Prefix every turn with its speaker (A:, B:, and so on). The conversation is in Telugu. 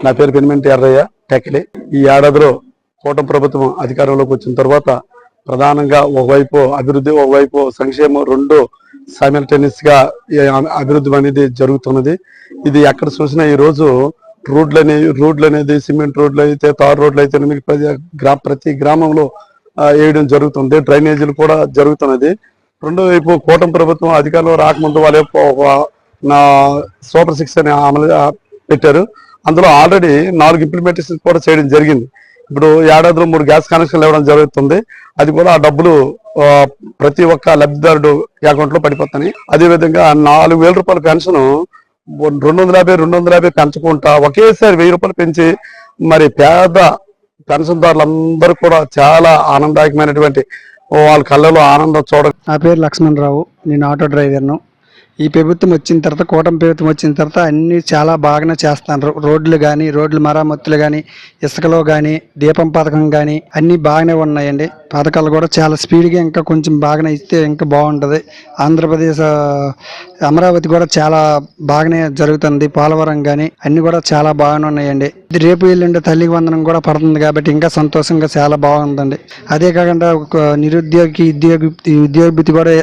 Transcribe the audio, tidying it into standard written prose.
A: నా పేరు పెనిమెంటి ఎర్రయ్య టెక్లే. ఈ ఏడాదిలో కూటమి ప్రభుత్వం అధికారంలోకి వచ్చిన తర్వాత ప్రధానంగా ఒకవైపు అభివృద్ధి, ఒకవైపు సంక్షేమం, రెండు సైమల్టేనియస్ గా అభివృద్ధి అనేది జరుగుతున్నది. ఇది ఎక్కడ చూసినా ఈ రోజు రోడ్లు అనేది సిమెంట్ రోడ్లు అయితే, తార్ రోడ్లు అయితే ప్రతి గ్రామంలో వేయడం జరుగుతుంది. డ్రైనేజీలు కూడా జరుగుతున్నది. రెండో వైపు కూటమి ప్రభుత్వం అధికారంలో రాకముందు వాళ్ళ నా సూపర్ 6 అని అమలు పెట్టారు. అందులో ఆల్రెడీ 4 ఇంప్లిమెంటేషన్ కూడా చేయడం జరిగింది. ఇప్పుడు ఏడాదిలో 3 గ్యాస్ కనెక్షన్లు ఇవ్వడం జరుగుతుంది. అది కూడా ఆ డబ్బులు ప్రతి ఒక్క లబ్ధిదారుడు అకౌంట్ లో పడిపోతాయి. అదేవిధంగా 4,000 రూపాయల పెన్షన్ 250 పెంచుకుంటా ఒకేసారి 1,000 రూపాయలు పెంచి మరి పేద పెన్షన్దారులందరూ కూడా చాలా ఆనందదాయకమైనటువంటి వాళ్ళ కళ్ళలో ఆనందం
B: నా పేరు లక్ష్మణరావు, నేను ఆటో డ్రైవర్ను. ఈ ప్రభుత్వం వచ్చిన తర్వాత, కూటమి ప్రభుత్వం వచ్చిన తర్వాత అన్ని చాలా బాగానే చేస్తాను. రోడ్లు కానీ, రోడ్ల మరమ్మతులు కానీ, ఇసుకలో కానీ, దీపం పథకం కానీ అన్నీ బాగానే ఉన్నాయండి. పథకాలు కూడా చాలా స్పీడ్గా ఇంకా కొంచెం బాగానే ఇస్తే ఇంకా బాగుంటుంది. ఆంధ్రప్రదేశ్ అమరావతి కూడా చాలా బాగానే జరుగుతుంది. పోలవరం కానీ అన్ని కూడా చాలా బాగానే ఉన్నాయండి. రేపు ఎల్లుండి తల్లికి వందనం కూడా పడుతుంది కాబట్టి ఇంకా సంతోషంగా చాలా బాగుందండి. అదే కాకుండా నిరుద్యోగికి ఉద్యోగ భృతి కూడా